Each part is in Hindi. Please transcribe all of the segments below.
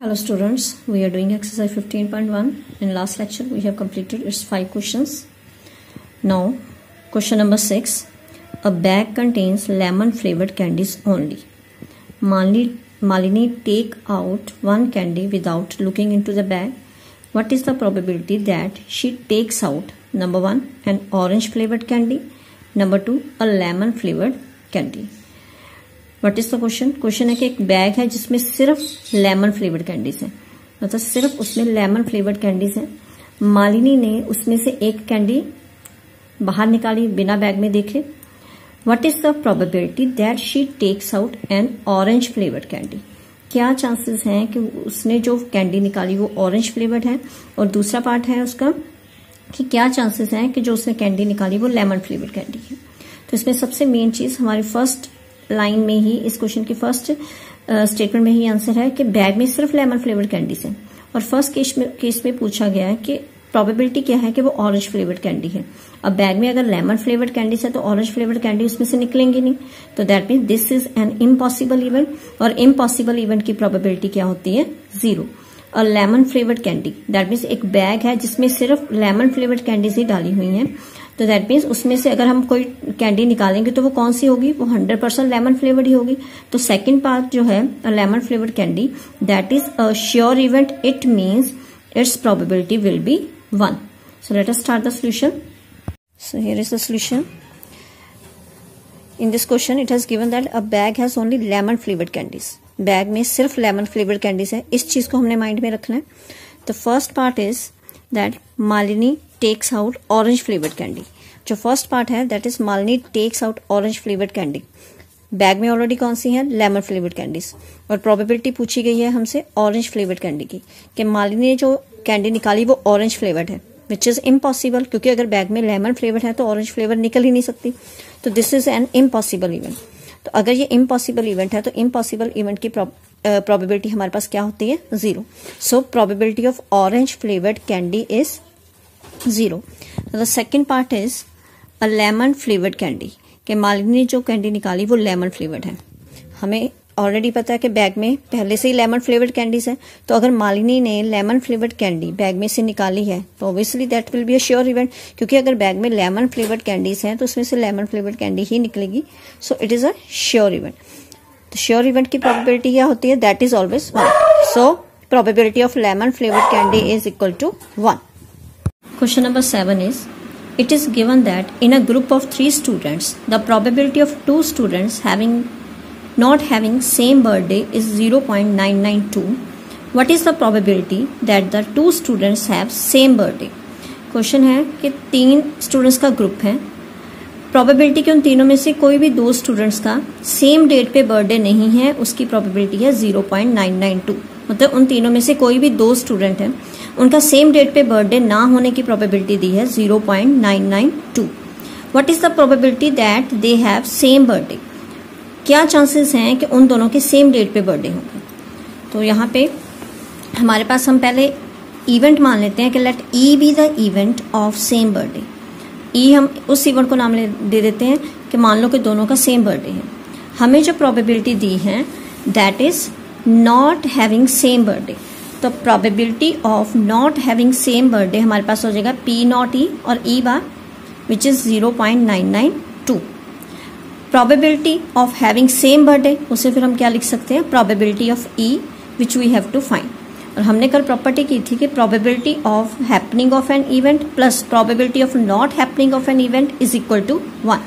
Hello students, we are doing exercise 15.1. In last lecture we have completed its 5 questions. Now question number 6. A bag contains lemon flavored candies only. Malini take out one candy without looking into the bag. What is the probability that she takes out number 1 an orange flavored candy, number 2 a lemon flavored candy. What is the question है कि एक बैग है जिसमें सिर्फ लेमन फ्लेवर्ड कैंडीज है, मतलब सिर्फ उसमें लेमन फ्लेवर्ड कैंडीज है। मालिनी ने उसमें से एक कैंडी बाहर निकाली बिना बैग में देखे। What is the probability that she takes out an orange flavoured candy. क्या चांसेस हैं कि उसने जो कैंडी निकाली वो ऑरेंज फ्लेवर्ड है, और दूसरा पार्ट है उसका कि क्या चांसेस हैं कि जो उसने कैंडी निकाली वो लेमन फ्लेवर्ड कैंडी है। तो इसमें सबसे मेन चीज हमारी फर्स्ट लाइन में ही, इस क्वेश्चन की फर्स्ट स्टेटमेंट में ही आंसर है कि बैग में सिर्फ लेमन फ्लेवर्ड कैंडीज है, और फर्स्ट केस में पूछा गया है कि प्रोबेबिलिटी क्या है कि वो ऑरेंज फ्लेवर्ड कैंडी है। अब बैग में अगर लेमन फ्लेवर्ड कैंडीज है तो ऑरेंज फ्लेवर्ड कैंडी उसमें से निकलेंगी नहीं, तो that means this is an impossible event, और इम्पॉसिबल इवेंट की प्रोबेबिलिटी क्या होती है 0। और lemon flavoured candy that means एक बैग है जिसमें सिर्फ लेमन फ्लेवर्ड कैंडीज ही डाली हुई हैं, तो दैट मीन्स उसमें से अगर हम कोई कैंडी निकालेंगे तो वो कौन सी होगी, वो 100% लेमन फ्लेवर्ड ही होगी। तो सेकंड पार्ट जो है lemon flavoured candy that is a sure event, it means it's probability will B 1। So let us start the solution. So here is the solution. In this question it has given that a bag has only lemon flavoured candies. Bag में सिर्फ लेमन फ्लेवर्ड कैंडीज है, इस चीज को हमने माइंड में रखना है। The first part is that Malini takes out orange flavoured candy. जो फर्स्ट पार्ट है that is Malini takes out orange flavoured candy. Bag में ऑलरेडी कौन सी है, लेमन फ्लेवर्ड कैंडीज, और प्रोबेबिलिटी पूछी गई है हमसे ऑरेंज फ्लेवर्ड कैंडी की कि मालिनी ने जो कैंडी निकाली वो ऑरेंज फ्लेवर्ड है, विच इज इम्पॉसिबल, क्योंकि अगर बैग में लेमन फ्लेवर्ड है तो ऑरेंज फ्लेवर निकल ही नहीं सकती। तो this is an impossible event. तो अगर ये इम्पॉसिबल इवेंट है तो इम्पॉसिबल इवेंट की प्रोबेबिलिटी हमारे पास क्या होती है 0। सो probability of orange flavoured candy is 0। The second part is a lemon flavoured candy, कि मालिनी ने जो कैंडी निकाली वो लेमन फ्लेवर्ड है। हमें ऑलरेडी पता है कि बैग में पहले से ही लेमन फ्लेवर्ड कैंडीज है, तो अगर मालिनी ने लेमन फ्लेवर्ड कैंडी बैग में से निकाली है तो obviously that will be a sure event, क्योंकि अगर बैग में लेमन फ्लेवर्ड कैंडीज है तो उसमें से लेमन फ्लेवर्ड कैंडी ही निकलेगी। So it is a sure event. तो श्योर इवेंट की प्रोबेबिलिटी क्या होती है, that is always 1। So probability of lemon flavoured candy is equal to 1। Question number 7 is, it is given that in a group of 3 students, the probability of 2 students not having same birthday is 0.992. What is the probability that the 2 students have same birthday? Question है कि 3 students का ग्रुप है, प्रोबेबिलिटी कि उन तीनों में से कोई भी 2 स्टूडेंट्स का सेम डेट पे बर्थडे नहीं है, उसकी प्रोबेबिलिटी है 0.992। मतलब उन तीनों में से कोई भी 2 स्टूडेंट है, उनका सेम डेट पे बर्थडे ना होने की प्रोबेबिलिटी दी है 0.992। What is the probability that they have same birthday. क्या चांसेस हैं कि उन दोनों के सेम डेट पे बर्थडे होंगे। तो यहाँ पे हमारे पास हम पहले इवेंट मान लेते हैं कि let E be the event of same birthday. E हम उस इवेंट को नाम दे देते हैं कि मान लो कि दोनों का सेम बर्थडे है। हमें जो प्रोबेबिलिटी दी है that is not having same birthday. तो probability of not having same birthday हमारे पास हो जाएगा P नॉट ई और E bar which is 0.992। Probability of having same birthday उसे फिर हम क्या लिख सकते हैं, probability of E which we have to find. और हमने कल प्रॉपर्टी की थी कि probability of happening of an event plus probability of not happening of an event is equal to 1।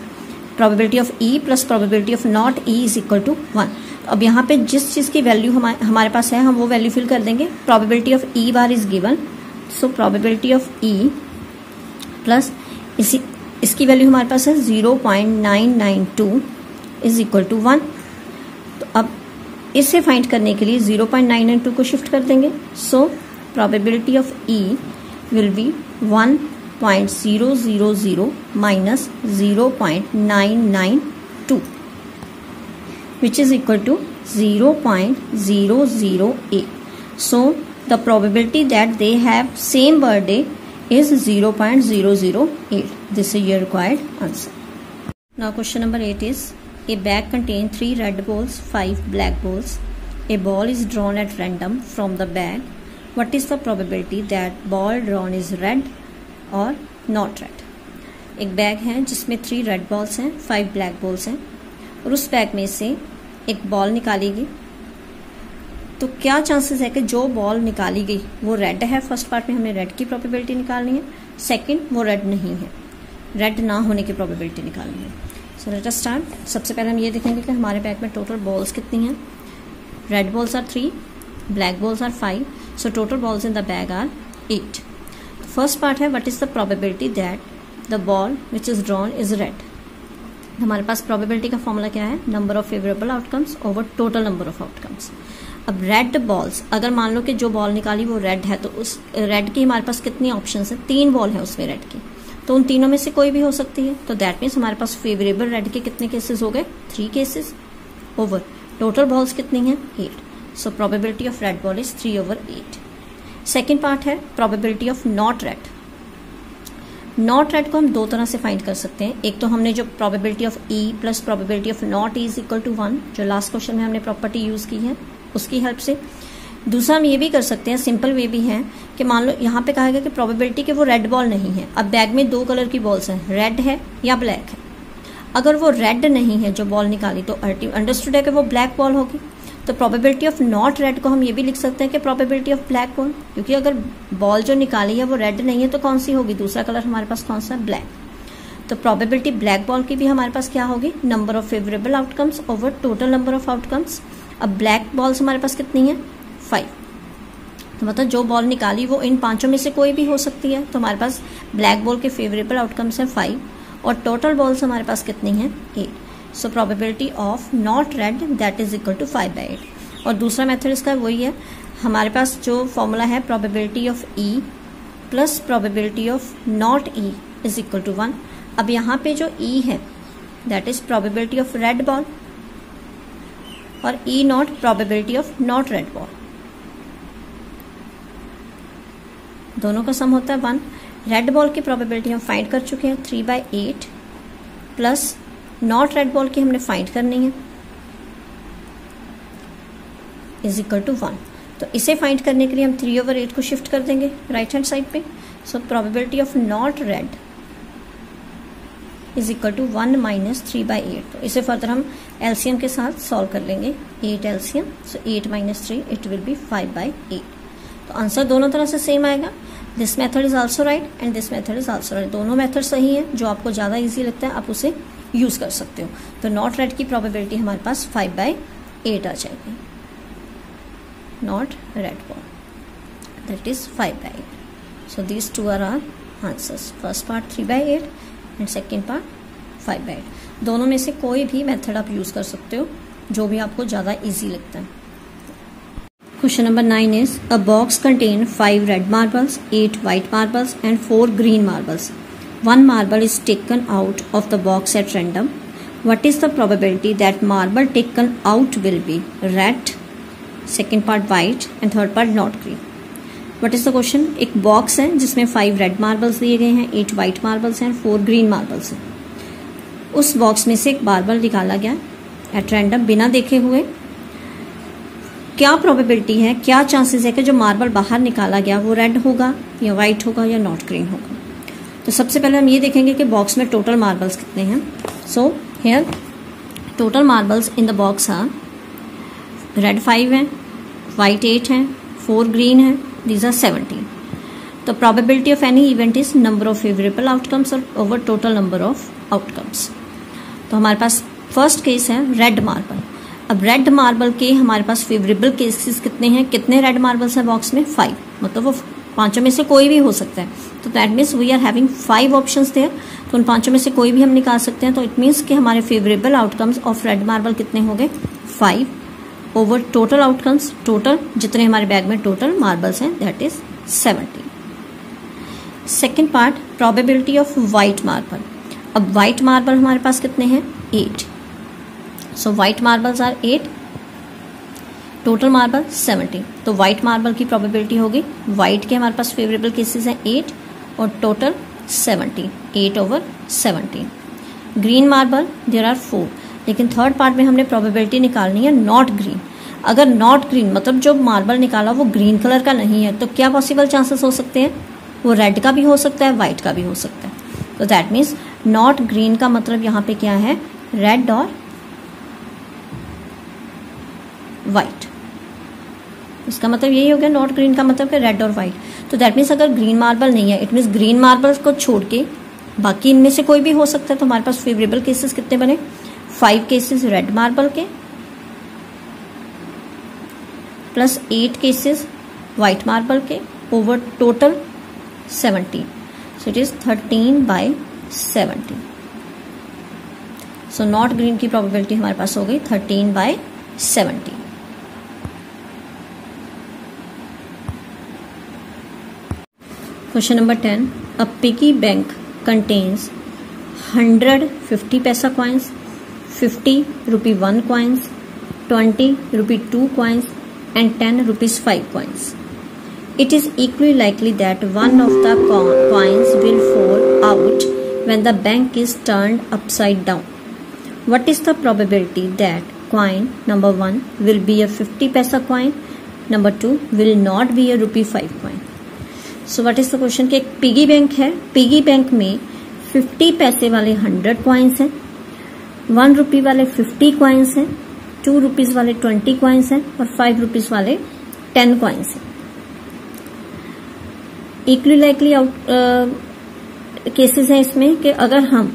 Probability of E plus probability of not E is equal to 1। अब यहाँ पे जिस चीज की वैल्यू हमारे पास है हम वो वैल्यू फिल कर देंगे। Probability of E bar is given, so probability of E plus इसकी वैल्यू हमारे पास है 0.992 इज इक्वल टू 1। तो अब इसे फाइंड करने के लिए 0.992 को शिफ्ट कर देंगे। सो probability of E will be 1.000 minus 0.992 which is equal to 0.008. So the probability that they have same birthday is 0.008. This is your required answer. Now question number 8 is, a bag contains 3 red balls, 5 black balls. A ball is drawn at random from the bag. What is the probability that ball drawn is red or not red? एक बैग है जिसमें 3 रेड बॉल्स हैं, 5 ब्लैक बॉल्स हैं और उस बैग में से एक बॉल निकाली गई। तो क्या चांसेस है कि जो बॉल निकाली गई वो रेड है। फर्स्ट पार्ट में हमने रेड की प्रोबेबिलिटी निकालनी है, सेकंड वो रेड नहीं है, रेड ना होने की प्रोबेबिलिटी निकालनी है। So let us start. सबसे पहले हम ये देखेंगे कि हमारे बैग में टोटल बॉल्स कितनी हैं। Red balls are 3, black balls are 5, so total balls in the bag are 8। First part है what is the probability that the ball which is drawn is red. हमारे पास प्रोबेबिलिटी का फॉर्मूला क्या है, number of favourable outcomes over total number of outcomes. अब रेड बॉल्स, अगर मान लो कि जो बॉल निकाली वो रेड है तो उस रेड की हमारे पास कितनी ऑप्शंस है, 3 बॉल है उसमें रेड की, तो उन तीनों में से कोई भी हो सकती है। तो दैट मीन्स हमारे पास फेवरेबल रेड के कितने केसेस हो गए, 3 केसेस ओवर टोटल बॉल्स कितनी हैं, 8। So probability of red ball is 3/8। Second part है probability of not red. Not red को हम 2 तरह से फाइंड कर सकते हैं। एक तो हमने जो probability of E plus probability of not E is equal to 1, जो लास्ट क्वेश्चन में हमने प्रॉपर्टी यूज की है उसकी हेल्प से। दूसरा हम ये भी कर सकते हैं, सिंपल वे भी है कि मान लो यहाँ पे कहा गया कि प्रोबेबिलिटी कि वो रेड बॉल नहीं है। अब बैग में 2 कलर की बॉल्स हैं, रेड है या ब्लैक है। अगर वो रेड नहीं है जो बॉल निकाली तो अंडरस्टूड है कि वो ब्लैक बॉल होगी। तो प्रोबेबिलिटी ऑफ नॉट रेड को हम ये भी लिख सकते हैं कि प्रोबेबिलिटी ऑफ ब्लैक बॉल, क्योंकि अगर बॉल जो निकाली है वो रेड नहीं है तो कौन सी होगी, दूसरा कलर हमारे पास कौन सा है, ब्लैक। तो प्रोबेबिलिटी ब्लैक बॉल की भी हमारे पास क्या होगी, number of favourable outcomes over total number of outcomes. अब ब्लैक बॉल्स हमारे पास कितनी है, 5। तो मतलब जो बॉल निकाली वो इन 5 में से कोई भी हो सकती है। तो हमारे पास ब्लैक बॉल के फेवरेबल आउटकम्स हैं 5 और टोटल बॉल्स हमारे पास कितनी हैं, 8। So probability of not red that is equal to 5/8। और दूसरा मेथड इसका वही है, हमारे पास जो फॉर्मूला है probability of E plus probability of not E is equal to 1। अब यहाँ पे जो ई है that is probability of red ball और E not probability of not red ball, दोनों का सम होता है 1। रेड बॉल की प्रोबेबिलिटी हम फाइंड कर चुके हैं 3/8 प्लस नॉट रेड बॉल की हमने फाइंड करनी है इज इक्वल टू 1। तो इसे फाइंड करने के लिए हम 3/8 को शिफ्ट कर देंगे राइट हैंड साइड पे। So probability of not red is equal to 1 minus 3/8। तो इसे फर्दर हम एलसीएम के साथ सॉल्व कर लेंगे, 8 LCM, so 8 minus 3 it will be 5/8। तो आंसर दोनों तरह से सेम आएगा। This method is also right and this method is also right. दोनों मेथड सही है, जो आपको ज्यादा इजी लगता है आप उसे यूज कर सकते हो। तो नॉट रेड की प्रोबेबिलिटी हमारे पास 5/8 आ जाएगी, not red ball that is 5/8। So these 2 are our answers, first part 3/8 and second part 5/8। दोनों में से कोई भी मेथड आप यूज कर सकते हो, जो भी आपको ज्यादा इजी लगता है। Question number 9 is a box contain 5 red marbles, 8 white marbles and 4 green marbles. One marble is taken out of the box at random. What is the probability that marble taken out will be red, second part white and third part not green? What is the question? एक बॉक्स है जिसमें 5 रेड मार्बल्स दिए गए हैं, 8 व्हाइट मार्बल्स हैं, 4 ग्रीन मार्बल्स हैं। उस बॉक्स में से एक मार्बल निकाला गया एट रैंडम बिना देखे हुए। क्या प्रोबेबिलिटी है, क्या चांसेस है कि जो मार्बल बाहर निकाला गया वो रेड होगा या व्हाइट होगा या नॉट ग्रीन होगा। तो सबसे पहले हम ये देखेंगे कि बॉक्स में टोटल मार्बल्स कितने हैं। So here total marbles in the box are red 5 है, व्हाइट 8 है, 4 ग्रीन है, दीज आर 17। तो probability of any event is number of favourable outcomes और over total number of outcomes. तो हमारे पास फर्स्ट केस है रेड मार्बल। अब रेड मार्बल के हमारे पास फेवरेबल केसेस कितने हैं, कितने रेड मार्बल्स हैं बॉक्स में, 5, मतलब वो 5 में से कोई भी हो सकता है। तो that means we are having 5 options there, तो उन 5 में से कोई भी हम निकाल सकते हैं। तो इट मीन्स कि हमारे favourable outcomes of red marble कितने हो गए, 5 ओवर टोटल आउटकम्स, टोटल जितने हमारे बैग में टोटल मार्बल्स हैं that is 17। Second part probability of white marble. अब व्हाइट मार्बल हमारे पास कितने हैं, 8। So white marbles are 8, total marble 17। तो व्हाइट मार्बल की प्रोबेबिलिटी होगी, व्हाइट के हमारे पास फेवरेबल केसेस हैं 8 और total 17, 8/17। Green marble there are 4, लेकिन थर्ड पार्ट में हमने प्रोबेबिलिटी निकालनी है नॉट ग्रीन। अगर नॉट ग्रीन मतलब जो मार्बल निकाला वो ग्रीन कलर का नहीं है, तो क्या पॉसिबल चांसेस हो सकते हैं? वो रेड का भी हो सकता है, व्हाइट का भी हो सकता है। तो दैट मीन्स नॉट ग्रीन का मतलब यहाँ पे क्या है? रेड और व्हाइट। इसका मतलब यही हो गया, नॉट ग्रीन का मतलब है रेड और व्हाइट। तो दैट मीन्स अगर ग्रीन मार्बल नहीं है, इट मीन्स ग्रीन मार्बल को छोड़ के बाकी इनमें से कोई भी हो सकता है। तो हमारे पास फेवरेबल केसेस कितने बने? 5 केसेस रेड मार्बल के प्लस 8 केसेस व्हाइट मार्बल के over total 17. So it is 13/17. So not green की प्रोबेबिलिटी हमारे पास हो गई 13/17. Question number 10. A piggy bank contains 100 50 paisa coins, 50 rupee 1 coins, 20 rupee 2 coins and 10 rupees 5 coins. It is equally likely that one of the coins will fall out when the bank is turned upside down. What is the probability that coin number 1 will be a 50 paisa coin, number 2 will not be a rupee 5 coin? So what is the question? कि एक पिगी बैंक है, पिगी बैंक में 50 पैसे वाले 100 कॉइन्स हैं, 1 रुपी वाले 50 कॉइन्स हैं, 2 रुपीज वाले 20 कॉइन्स हैं और 5 रुपीज वाले 10 कॉइन्स हैं। इक्वली लाइकली केसेस हैं इसमें कि अगर हम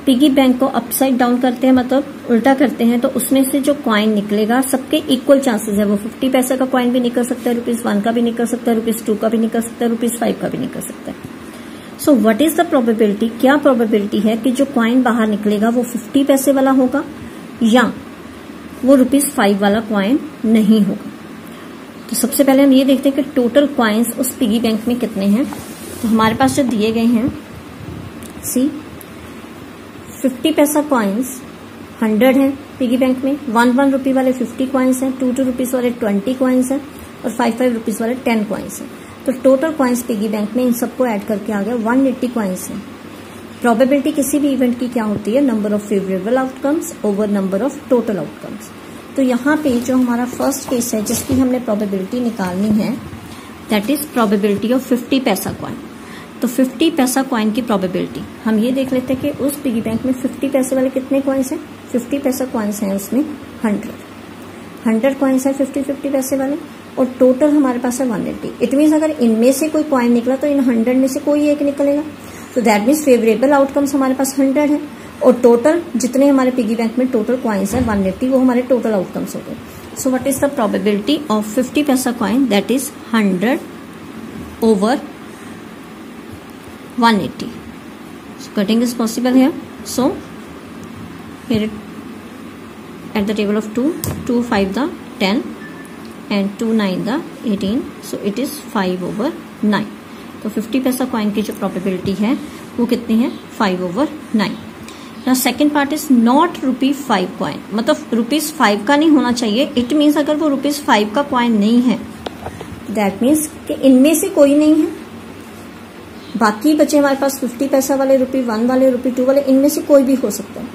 पिगी बैंक को अपसाइड डाउन करते हैं मतलब उल्टा करते हैं, तो उसमें से जो कॉइन निकलेगा सबके इक्वल चांसेस है। वो 50 पैसे का कॉइन भी निकल सकता है, रुपीज 1 का भी निकल सकता है, रुपीज 2 का भी निकल सकता है, रुपीज 5 का भी निकल सकता है। So what is the probability? क्या प्रोबेबिलिटी है कि जो कॉइन बाहर निकलेगा वो 50 पैसे वाला होगा या वो रुपीज 5 वाला कॉइन नहीं होगा? तो सबसे पहले हम ये देखते हैं कि टोटल कॉइन्स उस पिगी बैंक में कितने हैं। तो हमारे पास जो दिए गए हैं, सी 50 पैसा कॉइन्स 100 हैं पिगी बैंक में, 1 रुपी वाले 50 कॉइन्स हैं, 2 रुपीज वाले 20 कॉइन्स हैं और 5 रुपीज वाले 10 कॉइन्स हैं। तो टोटल कॉइन्स पिगी बैंक में इन सबको ऐड करके आ गया 180 कॉइन्स हैं। प्रोबेबिलिटी किसी भी इवेंट की क्या होती है? Number of favourable outcomes over number of total outcomes. तो यहाँ पे जो हमारा फर्स्ट केस है जिसकी हमने प्रोबेबिलिटी निकालनी है, दैट इज प्रोबेबिलिटी ऑफ 50 पैसा कॉइन। तो 50 पैसा कॉइन की प्रोबेबिलिटी हम ये देख लेते हैं कि उस पिगी बैंक में 50 पैसे वाले कितने कॉइन्स हैं? 50 पैसा कॉइन्स हैं उसमें 100 कॉइन्स हैं 50 पैसे वाले और टोटल हमारे पास है 180। इट मीन्स अगर इनमें से कोई कॉइन निकला तो इन 100 में से कोई एक निकलेगा। तो दैट मीन्स फेवरेबल आउटकम्स हमारे पास 100 है और टोटल जितने हमारे पिगी बैंक में टोटल कॉइन्स हैं 180, वो हमारे टोटल आउटकम्स हो गए। So what is the probability of 50 पैसा coin? That is 100 over 180. So cutting is possible here. So here at the table of 2, 2 5 the 10 and 2 9 the 18. So it is 5 over 9. तो 50 पैसा कॉइन की जो प्रोबेबिलिटी है वो कितनी है? 5 over 9. Now second part is not rupee 5 coin, मतलब रुपीज 5 का नहीं होना चाहिए। इट मीन्स अगर वो रुपीज 5 का कॉइन नहीं है, दैट मीन्स कि इनमें से कोई नहीं है, बाकी बचे हमारे पास 50 पैसा वाले, रुपी 1 वाले, रुपी 2 वाले, इनमें से कोई भी हो सकता है।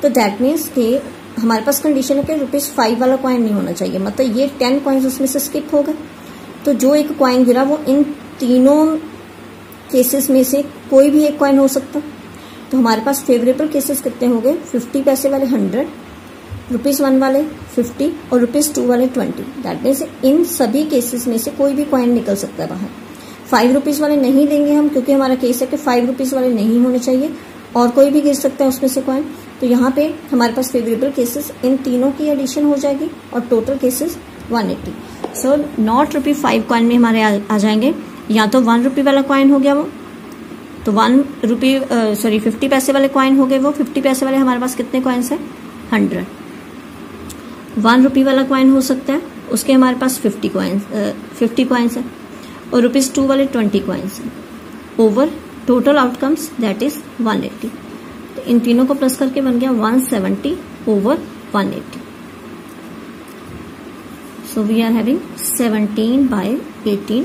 तो दैट मीन्स कि हमारे पास कंडीशन है कि रुपीज 5 वाला कॉइन नहीं होना चाहिए, मतलब ये 10 कॉइन्स उसमें से स्किप हो गए। तो जो एक कॉइन गिरा वो इन तीनों केसेस में से कोई भी एक कॉइन हो सकता। तो हमारे पास फेवरेबल केसेस कितने हो गए? 50 पैसे वाले 100, रुपीज 1 वाले 50 और रुपीज 2 वाले 20। दैट मीन्स इन सभी केसेस में से कोई भी कॉइन निकल सकता है बाहर। 5 रुपीज वाले नहीं देंगे हम, क्योंकि हमारा केस है कि 5 रुपीज वाले नहीं होने चाहिए और कोई भी गिर सकता है उसमें से कॉइन। तो यहाँ पे हमारे पास फेवरेबल केसेस इन तीनों की एडिशन हो जाएगी और total cases 180। So not rupee 5 coin में हमारे आ जाएंगे या तो 1 रुपी वाला कॉइन हो गया वो, तो 50 पैसे वाले कॉइन हो गए वो। 50 पैसे वाले हमारे पास कितने कॉइन्स हैं? 100। 1 रुपी वाला कॉइन हो सकता है, उसके हमारे पास 50 कॉइन्स है और रुपीज 2 वाले 20 कॉइन्स हैं। Over total outcomes that is 180। तो इन तीनों को प्लस करके बन गया 170 over 180. So we are having 17/18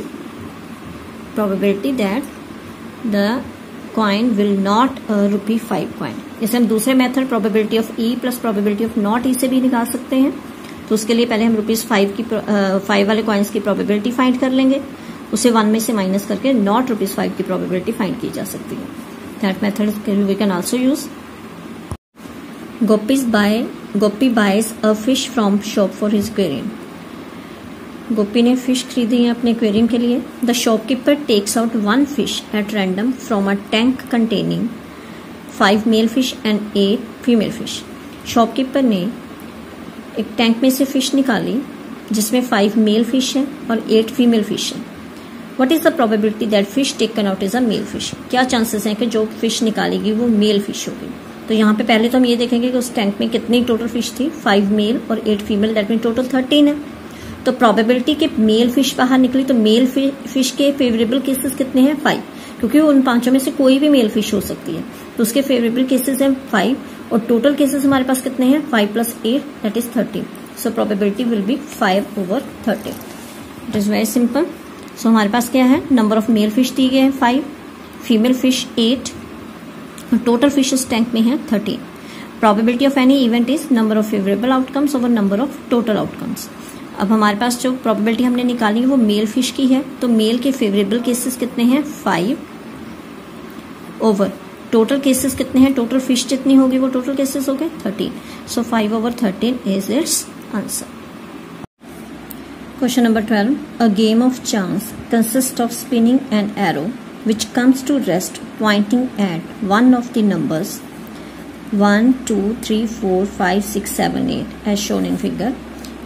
probability that the coin will not rupee 5 coin. इसे हम दूसरे method probability of E plus probability of not E से भी निकाल सकते हैं। तो उसके लिए पहले हम ₹5 वाले कॉइन्स की प्रोबेबिलिटी फाइंड कर लेंगे, उसे 1 में से माइनस करके नॉट ₹5 की प्रोबेबिलिटी फाइंड की जा सकती है। That method we can also use. Gopi buys a fish from shop for his aquarium. Gopi ने फिश खरीदी है अपने एक्वेरियम के लिए। The shopkeeper takes out 1 fish at random from a tank containing 5 male fish and 8 female fish. Shopkeeper ने एक टैंक में से फिश निकाली जिसमें 5 मेल फिश है और 8 फीमेल फिश है। What is the probability that fish taken out is a male fish? क्या चांसेस हैं कि जो फिश निकालेगी वो मेल फिश होगी? तो यहाँ पे पहले तो हम ये देखेंगे कि उस टैंक में कितनी टोटल फिश थी, 5 मेल और 8 फीमेल, दैट मीन टोटल 13 है। तो प्रोबेबिलिटी कि मेल फिश बाहर निकली, तो मेल फिश के फेवरेबल केसेस कितने हैं? 5, क्योंकि उन 5 में से कोई भी मेल फिश हो सकती है, तो उसके फेवरेबल केसेस हैं 5 और टोटल केसेस हमारे पास कितने हैं? 5 + 8 that is 13। So probability will be 5/13। It is very simple. So हमारे पास क्या है? नंबर ऑफ मेल फिश दिए गए हैं 5, female fish 8, total fishes tank में है 13। Probability of any event is number of favourable outcomes over number of total outcomes. अब हमारे पास जो प्रोबेबिलिटी हमने निकाली है वो मेल फिश की है, तो मेल के फेवरेबल केसेस कितने हैं? 5 ओवर टोटल केसेस कितने हैं? टोटल फिश जितनी होगी वो टोटल केसेस हो गए 13। सो 5/13 is it's answer. Question number 12. A game of chance consists of spinning an arrow which comes to rest pointing at one of the numbers 1, 2, 3, 4, 5, 6, 7, 8 as shown in figure.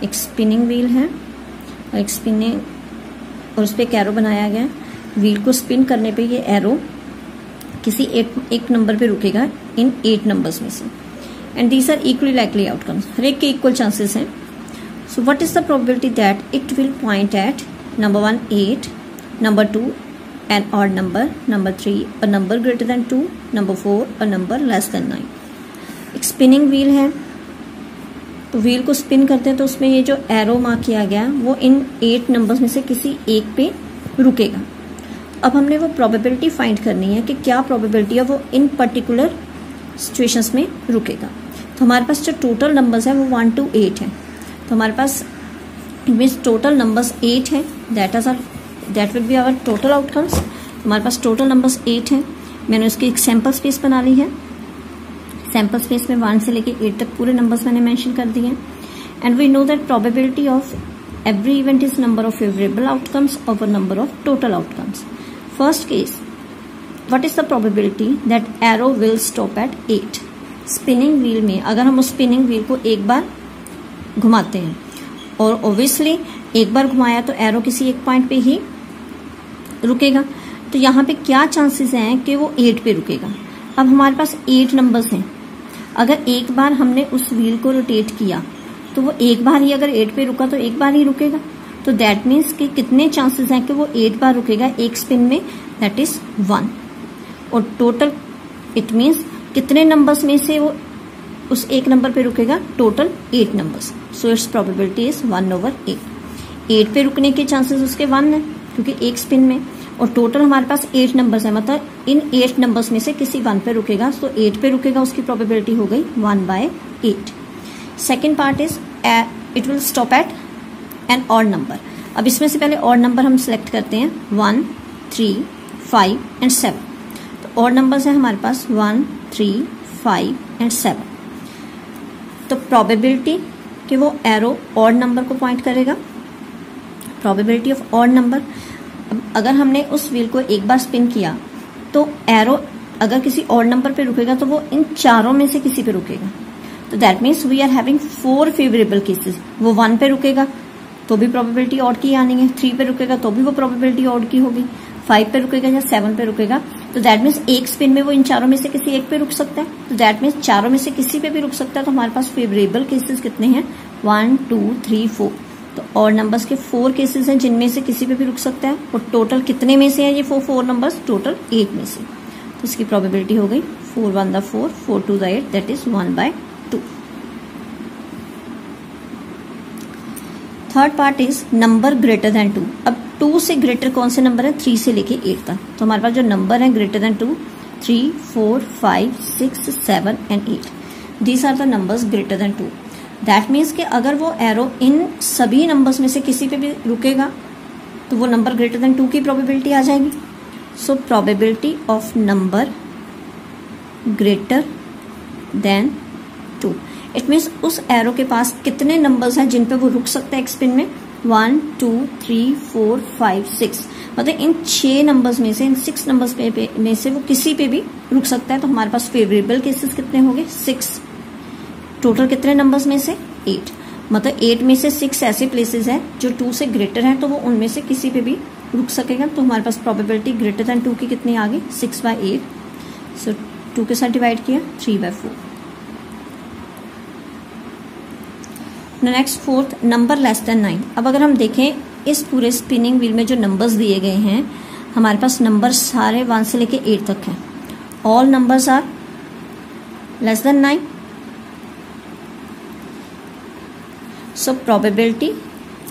एक स्पिनिंग व्हील है और एक स्पिनिंग और उस पर एक एरो बनाया गया है। व्हील को स्पिन करने पे ये एरो किसी एक नंबर पे रुकेगा इन 8 नंबर्स में से, and these are equally likely outcomes. हर एक के इक्वल चांसेस हैं। So what is the probability that it will point at number 1 8, number 2 an odd number, number 3 a number greater than 2, number 4 a number less than 9। एक स्पिनिंग व्हील है, तो व्हील को स्पिन करते हैं तो उसमें ये जो एरो मार्क किया गया वो इन 8 नंबर्स में से किसी एक पे रुकेगा। अब हमने वो प्रोबेबिलिटी फाइंड करनी है कि क्या प्रोबेबिलिटी है वो इन पर्टिकुलर सिचुएशंस में रुकेगा। तो हमारे पास जो टोटल नंबर्स है वो 1 to 8 है, तो हमारे पास मीन्स टोटल नंबर्स 8 है, that will be our total outcomes. हमारे पास टोटल नंबर्स 8 है। मैंने उसकी एक सैम्पल स्पेस बना ली है। सैम्पल स्पेस में 1 से लेके 8 तक पूरे नंबर्स मैंने मेंशन कर दिए हैं। And we know that probability of every event is number of favourable outcomes over number of total outcomes. First case, what is the probability that arrow will stop at 8? Spinning wheel में अगर हम उस स्पिनिंग व्हील को एक बार घुमाते हैं और ऑब्वियसली एक बार घुमाया तो एरो किसी एक पॉइंट पे ही रुकेगा, तो यहाँ पे क्या चांसेस हैं कि वो 8 पे रुकेगा? अब हमारे पास 8 नंबर्स हैं। अगर एक बार हमने उस व्हील को रोटेट किया तो वो एक बार ही अगर 8 पे रुका तो एक बार ही रुकेगा, तो दैट मीन्स कि कितने चांसेस हैं कि वो 8 बार रुकेगा एक स्पिन में? That is 1। और टोटल इट मीन्स कितने नंबर्स में से वो उस एक नंबर पे रुकेगा? Total 8 numbers. So it's probability is 1/8। 8 पे रुकने के चांसेस उसके 1 है क्योंकि एक स्पिन में, और टोटल हमारे पास 8 नंबर्स है, मतलब इन 8 नंबर्स में से किसी 1 पे रुकेगा, तो 8 पे रुकेगा, उसकी प्रोबेबिलिटी हो गई 1/8। Second part is it will stop at an odd number. अब इसमें से पहले ऑड नंबर हम सिलेक्ट करते हैं 1, 3, 5 एंड 7। तो ऑड नंबर्स है हमारे पास 1, 3, 5 एंड 7। तो प्रोबेबिलिटी कि वो एरो ऑड नंबर को पॉइंट करेगा, प्रोबेबिलिटी ऑफ ऑड नंबर। अगर हमने उस व्हील को एक बार स्पिन किया तो एरो अगर किसी ऑड नंबर पे रुकेगा तो वो इन चारों में से किसी पे रुकेगा, तो that means we are having 4 favourable cases. वो 1 पे रुकेगा तो भी प्रोबेबिलिटी ऑड की आनी है, 3 पे रुकेगा तो भी वो प्रोबेबिलिटी ऑड की होगी, 5 पे रुकेगा या 7 पे रुकेगा, तो दैट मीन्स एक स्पिन में वो इन चारों में से किसी एक पे रुक सकता है, तो दैट मीन्स चारों में से किसी पे भी रुक सकता है। तो हमारे पास फेवरेबल केसेस कितने हैं? 1, 2, 3, 4। तो ऑड नंबर्स के 4 केसेस हैं जिनमें से किसी पे भी रुक सकता है, और टोटल कितने में से है ये 4 नंबर्स? टोटल 8 में से। तो इसकी प्रोबेबिलिटी हो गई 4 1 the 4, 4 2 the 8, that is 1/2। Third part is number greater than 2। अब 2 से ग्रेटर कौन से नंबर है? 3 से लेके 8 तक। तो हमारे पास जो नंबर है greater than 2, 3, 4, 5, 6, 7 and 8, these are the numbers greater than 2। That means कि अगर वो एरो इन सभी नंबर्स में से किसी पे भी रुकेगा तो वो नंबर ग्रेटर देन 2 की प्रोबेबिलिटी आ जाएगी. सो probability of number greater than 2, it means उस एरो के पास कितने नंबर्स हैं जिन पे वो रुक सकता है एक स्पिन में. 1 2 3 4 5 6, मतलब इन 6 नंबर्स में से, इन 6 नंबर्स में से वो किसी पे भी रुक सकता है. तो हमारे पास फेवरेबल केसेस कितने हो गए? 6. टोटल कितने नंबर्स में से? 8. मतलब 8 में से 6 ऐसे प्लेसेस हैं जो 2 से ग्रेटर हैं, तो वो उनमें से किसी पे भी रुक सकेगा. तो हमारे पास प्रोबेबिलिटी ग्रेटर देन 2 की कितनी आ गई? 6/8. सो 2 के साथ डिवाइड किया 3/4. Next fourth, number less than 9. अब अगर हम देखें इस पूरे स्पिनिंग व्हील में जो नंबर्स दिए गए हैं, हमारे पास नंबर सारे 1 से लेके 8 तक हैं. All numbers are less than 9. So probability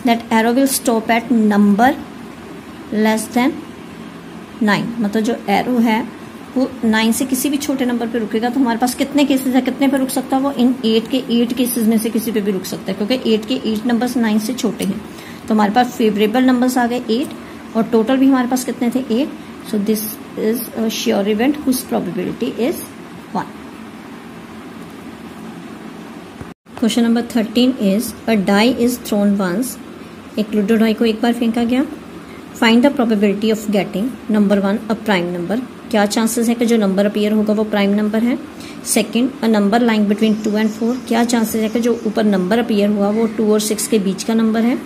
that arrow will stop at number less than 9, मतलब जो एरो है वो 9 से किसी भी छोटे नंबर पे रुकेगा. तो हमारे पास कितने केसेस है, कितने पे रुक सकता है वो? इन 8 के 8 केसेस में से किसी पे भी रुक सकता है, क्योंकि 8 के 8 नंबर्स 9 से छोटे हैं. तो हमारे पास फेवरेबल नंबर्स आ गए 8, और टोटल भी हमारे पास कितने थे? 8. So this is a sure event whose probability is 1. Question number 13 is a die is thrown once. एक लूडो डाई को एक बार फेंका गया. Find the probability of getting number 1 a prime number. क्या चांसेस है कि जो नंबर अपीयर होगा वो प्राइम नंबर है. Second, a number lying between 2 and 4. क्या चांसेस है कि जो ऊपर नंबर अपीयर हुआ वो 2 और 6 के बीच का नंबर है.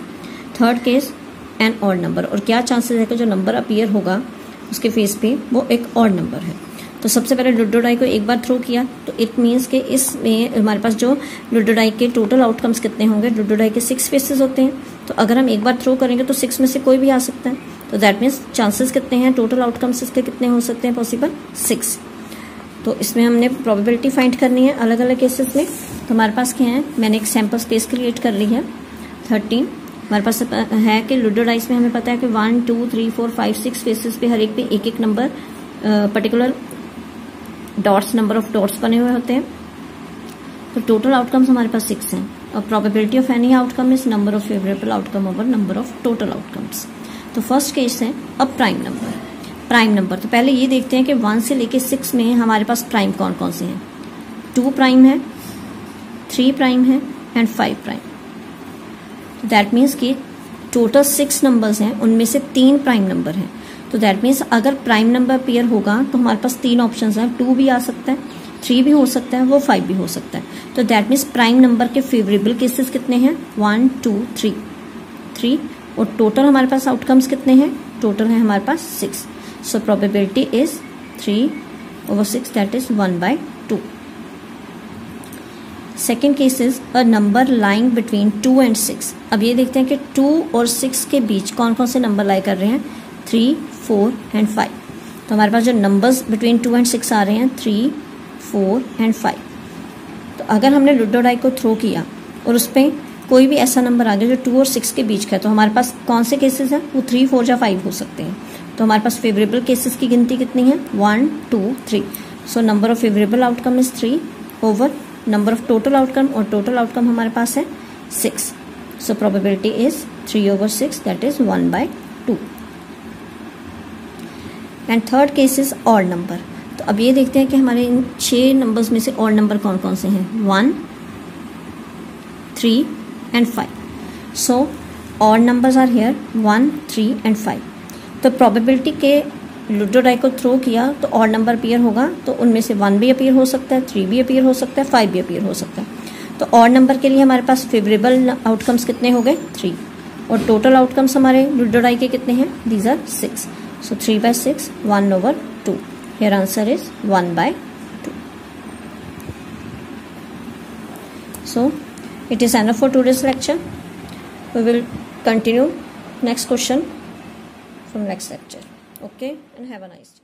Third case, an odd number. और क्या चांसेस है कि जो नंबर अपीयर होगा उसके फेस पे वो एक ऑड नंबर है. तो सबसे पहले लूडो डाई को एक बार थ्रो किया, तो इट मीन्स कि इसमें हमारे पास जो लूडो डाई के टोटल आउटकम्स कितने होंगे? लूडो डाई के 6 फेसेस होते हैं, तो अगर हम एक बार थ्रो करेंगे तो 6 में से कोई भी आ सकता है. तो दैट मीन्स चांसेस कितने हैं, टोटल आउटकम्स इसके कितने हो सकते हैं पॉसिबल? 6. तो इसमें हमने प्रोबेबिलिटी फाइंड करनी है अलग अलग केसेस में. तो हमारे पास क्या है, मैंने एक सैम्पल स्पेस क्रिएट कर ली है 13. हमारे पास है कि लूडो डाइस में हमें पता है कि 1 2 3 4 5 6 फेसेस पे हर एक पे एक एक number particular dots, number of dots बने हुए होते हैं. तो टोटल आउटकम्स हमारे पास 6 हैं, और probability of any outcome is number of favourable outcome over number of total outcomes. तो फर्स्ट केस है अब प्राइम नंबर. प्राइम नंबर तो पहले ये देखते हैं कि 1 से लेके 6 में हमारे पास प्राइम कौन कौन से हैं. 2 प्राइम है, 3 प्राइम है एंड 5 प्राइम. दैट मीन्स कि टोटल 6 नंबर्स हैं, उनमें से 3 प्राइम नंबर हैं. तो दैट मीन्स अगर प्राइम नंबर अपीयर होगा तो हमारे पास 3 ऑप्शंस हैं. 2 भी आ सकता है, 3 भी हो सकता है, वो 5 भी हो सकता है. तो दैट मीन्स प्राइम नंबर के फेवरेबल केसेस कितने हैं? 1 2 3. और टोटल हमारे पास आउटकम्स कितने हैं? टोटल है हमारे पास 6. So probability is 3/6, that is 1/2. Second case is a number lying between 2 and 6. अब ये देखते हैं कि 2 और 6 के बीच कौन कौन से नंबर लाई कर रहे हैं? 3 4 and 5. तो हमारे पास जो नंबर्स बिटवीन 2 and 6 आ रहे हैं 3 4 and 5. तो अगर हमने लूडो डाई को थ्रो किया और उस पर कोई भी ऐसा नंबर आ गया जो 2 और 6 के बीच का है, तो हमारे पास कौन से केसेस हैं? वो 3 4 या 5 हो सकते हैं. तो हमारे पास फेवरेबल केसेस की गिनती कितनी है? 1 2 3. So number of favourable outcome is 3 over number of total outcome, और टोटल आउटकम हमारे पास है 6. So probability is 3/6, that is 1/2. And third case is odd number. तो अब ये देखते हैं कि हमारे इन 6 नंबर्स में से ऑड नंबर कौन कौन से हैं? 1 3 and 5. So odd numbers are here 1 3 and 5. तो प्रोबेबिलिटी के लूडो डाई को थ्रो किया तो ऑड नंबर अपीयर होगा, तो उनमें से 1 भी अपीयर हो सकता है, 3 भी अपीयर हो सकता है, 5 भी अपीयर हो सकता है. तो ऑड नंबर के लिए हमारे पास फेवरेबल आउटकम्स कितने हो गए? 3. और टोटल आउटकम्स हमारे लूडो डाई के कितने हैं? These are 6. So 3/6, 1/2. Here answer is 1/2. So it is enough for today's lecture. We will continue next question from next lecture. Okay, and have a nice day.